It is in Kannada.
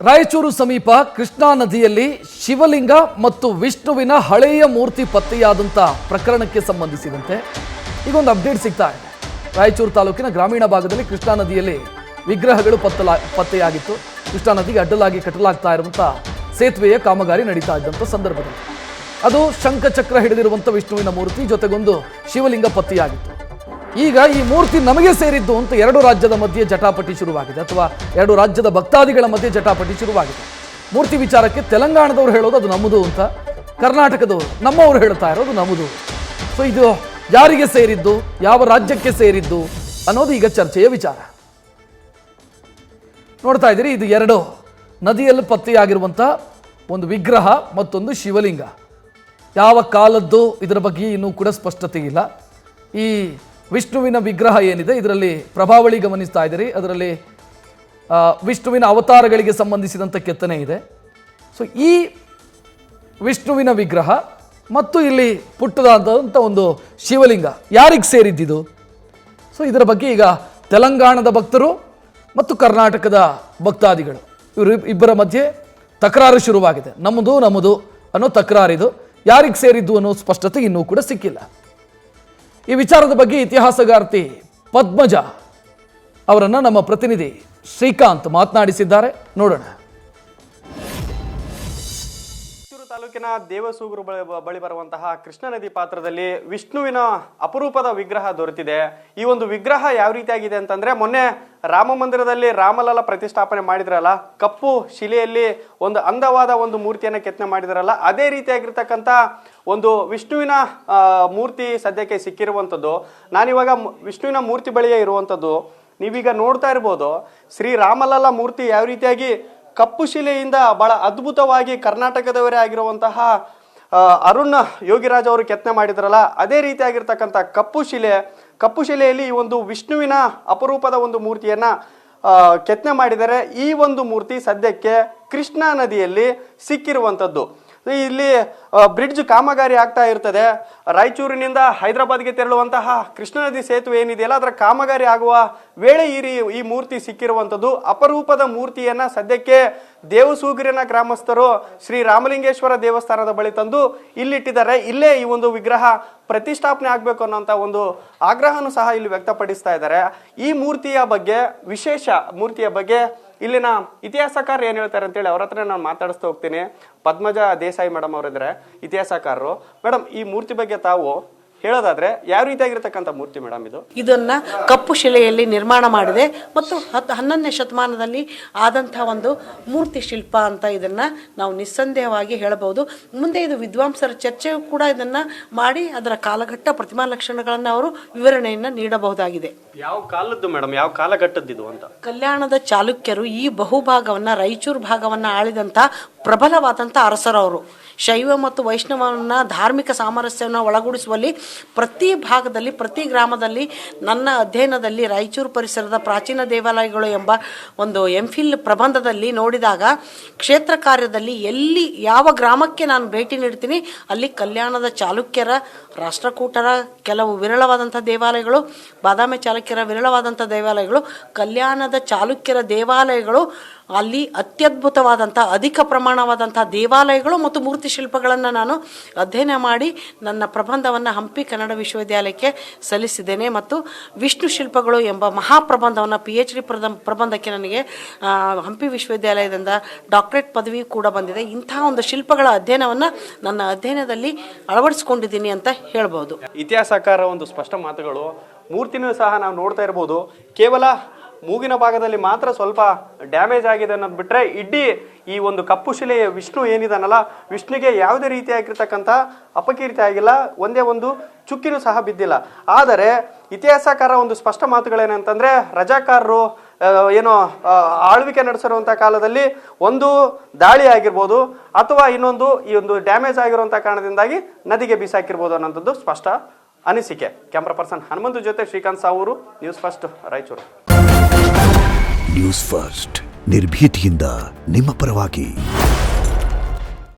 ರಾಯಚೂರು ಸಮೀಪ ಕೃಷ್ಣಾ ನದಿಯಲ್ಲಿ ಶಿವಲಿಂಗ ಮತ್ತು ವಿಷ್ಣುವಿನ ಹಳೆಯ ಮೂರ್ತಿ ಪತ್ತೆಯಾದಂಥ ಪ್ರಕರಣಕ್ಕೆ ಸಂಬಂಧಿಸಿದಂತೆ ಈಗೊಂದು ಅಪ್ಡೇಟ್ ಸಿಗ್ತಾ ಇದೆ. ರಾಯಚೂರು ತಾಲೂಕಿನ ಗ್ರಾಮೀಣ ಭಾಗದಲ್ಲಿ ಕೃಷ್ಣಾ ನದಿಯಲ್ಲಿ ವಿಗ್ರಹಗಳು ಪತ್ತೆಯಾಗಿತ್ತು. ಕೃಷ್ಣಾ ನದಿಗೆ ಅಡ್ಡಲಾಗಿ ಕಟ್ಟಲಾಗ್ತಾ ಇರುವಂಥ ಸೇತುವೆಯ ಕಾಮಗಾರಿ ನಡೀತಾ ಇದ್ದಂಥ ಸಂದರ್ಭದಲ್ಲಿ ಅದು ಶಂಖಚಕ್ರ ಹಿಡಿದಿರುವಂಥ ವಿಷ್ಣುವಿನ ಮೂರ್ತಿ ಜೊತೆಗೊಂದು ಶಿವಲಿಂಗ ಪತ್ತೆಯಾಗಿತ್ತು. ಈಗ ಈ ಮೂರ್ತಿ ನಮಗೆ ಸೇರಿದ್ದು ಅಂತ ಎರಡು ರಾಜ್ಯದ ಮಧ್ಯೆ ಜಟಾಪಟಿ ಶುರುವಾಗಿದೆ, ಅಥವಾ ಎರಡು ರಾಜ್ಯದ ಭಕ್ತಾದಿಗಳ ಮಧ್ಯೆ ಜಟಾಪಟಿ ಶುರುವಾಗಿದೆ. ಮೂರ್ತಿ ವಿಚಾರಕ್ಕೆ ತೆಲಂಗಾಣದವ್ರು ಹೇಳೋದು ಅದು ನಮ್ಮದು ಅಂತ, ಕರ್ನಾಟಕದವರು ನಮ್ಮವರು ಹೇಳ್ತಾ ಇರೋದು ನಮ್ಮದು. ಸೊ ಇದು ಯಾರಿಗೆ ಸೇರಿದ್ದು, ಯಾವ ರಾಜ್ಯಕ್ಕೆ ಸೇರಿದ್ದು ಅನ್ನೋದು ಈಗ ಚರ್ಚೆಯ ವಿಚಾರ. ನೋಡ್ತಾ ಇದ್ದೀರಿ, ಇದು ಎರಡು ನದಿಯಲ್ಲಿ ಪತ್ತೆಯಾಗಿರುವಂಥ ಒಂದು ವಿಗ್ರಹ ಮತ್ತೊಂದು ಶಿವಲಿಂಗ. ಯಾವ ಕಾಲದ್ದು ಇದರ ಬಗ್ಗೆ ಇನ್ನೂ ಕೂಡ ಸ್ಪಷ್ಟತೆ ಇಲ್ಲ. ಈ ವಿಷ್ಣುವಿನ ವಿಗ್ರಹ ಏನಿದೆ ಇದರಲ್ಲಿ ಪ್ರಭಾವಳಿ ಗಮನಿಸ್ತಾ ಇದ್ದೀರಿ, ಅದರಲ್ಲಿ ವಿಷ್ಣುವಿನ ಅವತಾರಗಳಿಗೆ ಸಂಬಂಧಿಸಿದಂಥ ಕೆತ್ತನೆ ಇದೆ. ಸೊ ಈ ವಿಷ್ಣುವಿನ ವಿಗ್ರಹ ಮತ್ತು ಇಲ್ಲಿ ಪುಟ್ಟದಾದಂಥ ಒಂದು ಶಿವಲಿಂಗ ಯಾರಿಗೆ ಸೇರಿದ್ದಿದು? ಸೊ ಇದರ ಬಗ್ಗೆ ಈಗ ತೆಲಂಗಾಣದ ಭಕ್ತರು ಮತ್ತು ಕರ್ನಾಟಕದ ಭಕ್ತಾದಿಗಳು ಇವರು ಇಬ್ಬರ ಮಧ್ಯೆ ತಕರಾರು ಶುರುವಾಗಿದೆ. ನಮ್ಮದು ಅನ್ನೋ ತಕರಾರಿದು. ಯಾರಿಗೆ ಸೇರಿದ್ದು ಅನ್ನೋ ಸ್ಪಷ್ಟತೆ ಇನ್ನೂ ಕೂಡ ಸಿಕ್ಕಿಲ್ಲ. ಈ ವಿಚಾರದ ಬಗ್ಗೆ ಇತಿಹಾಸಗಾರ್ತಿ ಪದ್ಮಜ ಅವರನ್ನು ನಮ್ಮ ಪ್ರತಿನಿಧಿ ಶ್ರೀಕಾಂತ್ ಮಾತನಾಡಿಸಿದ್ದಾರೆ, ನೋಡೋಣ. ತಾಲೂಕಿನ ದೇವಸೂಗರು ಬಳಿ ಬರುವಂತಹ ಕೃಷ್ಣಾ ನದಿ ಪಾತ್ರದಲ್ಲಿ ವಿಷ್ಣುವಿನ ಅಪರೂಪದ ವಿಗ್ರಹ ದೊರೆತಿದೆ. ಈ ಒಂದು ವಿಗ್ರಹ ಯಾವ ರೀತಿಯಾಗಿದೆ ಅಂತಂದ್ರೆ, ಮೊನ್ನೆ ರಾಮ ಮಂದಿರದಲ್ಲಿ ರಾಮಲಲ್ಲ ಪ್ರತಿಷ್ಠಾಪನೆ ಮಾಡಿದ್ರಲ್ಲ, ಕಪ್ಪು ಶಿಲೆಯಲ್ಲಿ ಒಂದು ಅಂದವಾದ ಒಂದು ಮೂರ್ತಿಯನ್ನು ಕೆತ್ತನೆ ಮಾಡಿದ್ರಲ್ಲ, ಅದೇ ರೀತಿಯಾಗಿರ್ತಕ್ಕಂಥ ಒಂದು ವಿಷ್ಣುವಿನ ಮೂರ್ತಿ ಸದ್ಯಕ್ಕೆ ಸಿಕ್ಕಿರುವಂಥದ್ದು. ನಾನಿವಾಗ ವಿಷ್ಣುವಿನ ಮೂರ್ತಿ ಬಳಿಯೇ ಇರುವಂಥದ್ದು. ನೀವೀಗ ನೋಡ್ತಾ ಇರ್ಬೋದು, ಶ್ರೀ ರಾಮಲಲ್ಲ ಮೂರ್ತಿ ಯಾವ ರೀತಿಯಾಗಿ ಕಪ್ಪು ಶಿಲೆಯಿಂದ ಬಹಳ ಅದ್ಭುತವಾಗಿ ಕರ್ನಾಟಕದವರೇ ಆಗಿರುವಂತಹ ಅರುಣ್ ಯೋಗಿರಾಜ್ ಅವರು ಕೆತ್ತನೆ ಮಾಡಿದ್ರಲ್ಲ, ಅದೇ ರೀತಿಯಾಗಿರ್ತಕ್ಕಂಥ ಕಪ್ಪು ಶಿಲೆಯಲ್ಲಿ ಈ ಒಂದು ವಿಷ್ಣುವಿನ ಅಪರೂಪದ ಒಂದು ಮೂರ್ತಿಯನ್ನ ಕೆತ್ತನೆ ಮಾಡಿದರೆ. ಈ ಒಂದು ಮೂರ್ತಿ ಸದ್ಯಕ್ಕೆ ಕೃಷ್ಣಾ ನದಿಯಲ್ಲಿ ಸಿಕ್ಕಿರುವಂಥದ್ದು. ಇಲ್ಲಿ ಬ್ರಿಡ್ಜ್ ಕಾಮಗಾರಿ ಆಗ್ತಾ ಇರ್ತದೆ. ರಾಯಚೂರಿನಿಂದ ಹೈದರಾಬಾದ್ಗೆ ತೆರಳುವಂತಹ ಕೃಷ್ಣಾ ನದಿ ಸೇತುವೆ ಏನಿದೆಯಲ್ಲ, ಅದರ ಕಾಮಗಾರಿ ಆಗುವ ವೇಳೆ ಈ ಮೂರ್ತಿ ಸಿಕ್ಕಿರುವಂಥದ್ದು. ಅಪರೂಪದ ಮೂರ್ತಿಯನ್ನ ಸದ್ಯಕ್ಕೆ ದೇವಸೂಗರಿನ ಗ್ರಾಮಸ್ಥರು ಶ್ರೀ ರಾಮಲಿಂಗೇಶ್ವರ ದೇವಸ್ಥಾನದ ಬಳಿ ತಂದು ಇಲ್ಲಿಟ್ಟಿದ್ದಾರೆ. ಇಲ್ಲೇ ಈ ಒಂದು ವಿಗ್ರಹ ಪ್ರತಿಷ್ಠಾಪನೆ ಆಗಬೇಕು ಅನ್ನೋಂಥ ಒಂದು ಆಗ್ರಹನೂ ಸಹ ಇಲ್ಲಿ ವ್ಯಕ್ತಪಡಿಸ್ತಾ ಇದ್ದಾರೆ. ಈ ಮೂರ್ತಿಯ ಬಗ್ಗೆ, ವಿಶೇಷ ಮೂರ್ತಿಯ ಬಗ್ಗೆ ಇಲ್ಲಿನ ಇತಿಹಾಸಕಾರ ಏನ್ ಹೇಳ್ತಾರೆ ಅಂತೇಳಿ ಅವ್ರ ಹತ್ರ ನಾನು ಮಾತಾಡಿಸ್ತಾ ಹೋಗ್ತೀನಿ. ಪದ್ಮಜ ದೇಸಾಯಿ ಮೇಡಮ್ ಅವರಿದ್ರೆ ಇತಿಹಾಸಕಾರರು. ಮೇಡಮ್, ಈ ಮೂರ್ತಿ ಬಗ್ಗೆ ತಾವು ಹೇಳೋದಾದ್ರೆ ಯಾವ ರೀತಿಯಾಗಿರ್ತಕ್ಕಂಥ ಮೂರ್ತಿ ಮೇಡಮ್ ಇದು? ಇದನ್ನ ಕಪ್ಪು ಶಿಲೆಯಲ್ಲಿ ನಿರ್ಮಾಣ ಮಾಡಿದೆ ಮತ್ತು 11ನೇ ಶತಮಾನದಲ್ಲಿ ಆದಂಥ ಒಂದು ಮೂರ್ತಿ ಶಿಲ್ಪ ಅಂತ ಇದನ್ನ ನಾವು ನಿಸ್ಸಂದೇಹವಾಗಿ ಹೇಳಬಹುದು. ಮುಂದೆ ಇದು ವಿದ್ವಾಂಸರ ಚರ್ಚೆಯೂ ಕೂಡ ಇದನ್ನ ಮಾಡಿ ಅದರ ಕಾಲಘಟ್ಟ ಪ್ರತಿಮಾ ಲಕ್ಷಣಗಳನ್ನು ಅವರು ವಿವರಣೆಯನ್ನ ನೀಡಬಹುದಾಗಿದೆ. ಯಾವ ಕಾಲದ್ದು ಮೇಡಮ್, ಯಾವ ಕಾಲಘಟ್ಟದ್ದು ಅಂತ? ಕಲ್ಯಾಣದ ಚಾಲುಕ್ಯರು ಈ ಬಹುಭಾಗವನ್ನ, ರಾಯಚೂರು ಭಾಗವನ್ನ ಆಳಿದಂಥ ಪ್ರಬಲವಾದಂಥ ಅರಸರವರು. ಶೈವ ಮತ್ತು ವೈಷ್ಣವನ ಧಾರ್ಮಿಕ ಸಾಮರಸ್ಯವನ್ನು ಒಳಗೂಡಿಸುವಲ್ಲಿ ಪ್ರತಿ ಭಾಗದಲ್ಲಿ, ಪ್ರತಿ ಗ್ರಾಮದಲ್ಲಿ, ನನ್ನ ಅಧ್ಯಯನದಲ್ಲಿ ರಾಯಚೂರು ಪರಿಸರದ ಪ್ರಾಚೀನ ದೇವಾಲಯಗಳು ಎಂಬ ಒಂದು ಎಂಫಿಲ್ ಪ್ರಬಂಧದಲ್ಲಿ ನೋಡಿದಾಗ, ಕ್ಷೇತ್ರ ಕಾರ್ಯದಲ್ಲಿ ಎಲ್ಲಿ ಯಾವ ಗ್ರಾಮಕ್ಕೆ ನಾನು ಭೇಟಿ ನೀಡ್ತೀನಿ ಅಲ್ಲಿ ಕಲ್ಯಾಣದ ಚಾಲುಕ್ಯರ, ರಾಷ್ಟ್ರಕೂಟರ ಕೆಲವು ವಿರಳವಾದಂಥ ದೇವಾಲಯಗಳು, ಬಾದಾಮಿ ಚಾಲುಕ್ಯರ ವಿರಳವಾದಂಥ ದೇವಾಲಯಗಳು, ಕಲ್ಯಾಣದ ಚಾಲುಕ್ಯರ ದೇವಾಲಯಗಳು, ಅಲ್ಲಿ ಅತ್ಯದ್ಭುತವಾದಂಥ ಅಧಿಕ ಪ್ರಮಾಣವಾದಂಥ ದೇವಾಲಯಗಳು ಮತ್ತು ಮೂರ್ತಿ ಶಿಲ್ಪಗಳನ್ನು ನಾನು ಅಧ್ಯಯನ ಮಾಡಿ ನನ್ನ ಪ್ರಬಂಧವನ್ನು ಹಂಪಿ ಕನ್ನಡ ವಿಶ್ವವಿದ್ಯಾಲಯಕ್ಕೆ ಸಲ್ಲಿಸಿದ್ದೇನೆ. ಮತ್ತು ವಿಷ್ಣು ಶಿಲ್ಪಗಳು ಎಂಬ ಮಹಾಪ್ರಬಂಧವನ್ನು PhD ಪ್ರಬಂಧಕ್ಕೆ ನನಗೆ ಹಂಪಿ ವಿಶ್ವವಿದ್ಯಾಲಯದಿಂದ ಡಾಕ್ಟರೇಟ್ ಪದವಿ ಕೂಡ ಬಂದಿದೆ. ಇಂತಹ ಒಂದು ಶಿಲ್ಪಗಳ ಅಧ್ಯಯನವನ್ನು ನನ್ನ ಅಧ್ಯಯನದಲ್ಲಿ ಅಳವಡಿಸಿಕೊಂಡಿದ್ದೀನಿ ಅಂತ ಹೇಳ್ಬೋದು. ಇತಿಹಾಸಕಾರ ಒಂದು ಸ್ಪಷ್ಟ ಮಾತುಗಳು. ಮೂರ್ತಿನೂ ಸಹ ನಾವು ನೋಡ್ತಾ ಇರ್ಬೋದು, ಕೇವಲ ಮೂಗಿನ ಭಾಗದಲ್ಲಿ ಮಾತ್ರ ಸ್ವಲ್ಪ ಡ್ಯಾಮೇಜ್ ಆಗಿದೆ ಅನ್ನೋದು ಬಿಟ್ಟರೆ ಇಡೀ ಈ ಒಂದು ಕಪ್ಪು ಶಿಲೆಯ ವಿಷ್ಣು ಏನಿದಾನಲ್ಲ, ವಿಷ್ಣುಗೆ ಯಾವುದೇ ರೀತಿಯಾಗಿರ್ತಕ್ಕಂಥ ಅಪಕೀರ್ತಿ ಆಗಿಲ್ಲ, ಒಂದೇ ಒಂದು ಚುಕ್ಕಿನೂ ಸಹ ಬಿದ್ದಿಲ್ಲ. ಆದರೆ ಇತಿಹಾಸಕಾರ ಒಂದು ಸ್ಪಷ್ಟ ಮಾತುಗಳೇನಂತಂದ್ರೆ, ರಜಾಕಾರರು ಏನೋ ಆಳ್ವಿಕೆ ನಡೆಸಿರುವಂಥ ಕಾಲದಲ್ಲಿ ಒಂದು ದಾಳಿ ಆಗಿರ್ಬೋದು, ಅಥವಾ ಇನ್ನೊಂದು ಈ ಒಂದು ಡ್ಯಾಮೇಜ್ ಆಗಿರುವಂಥ ಕಾರಣದಿಂದಾಗಿ ನದಿಗೆ ಬೀಸಾಕಿರ್ಬೋದು ಅನ್ನೋಂಥದ್ದು ಸ್ಪಷ್ಟ ಅನಿಸಿಕೆ. ಕ್ಯಾಮ್ರಾ ಪರ್ಸನ್ ಹನುಮಂತು ಜೊತೆ Srikanth Savur, news first, Raichur. News first, ನಿರ್ಭೀತಿಯಿಂದ ನಿಮ್ಮ ಪರವಾಗಿ.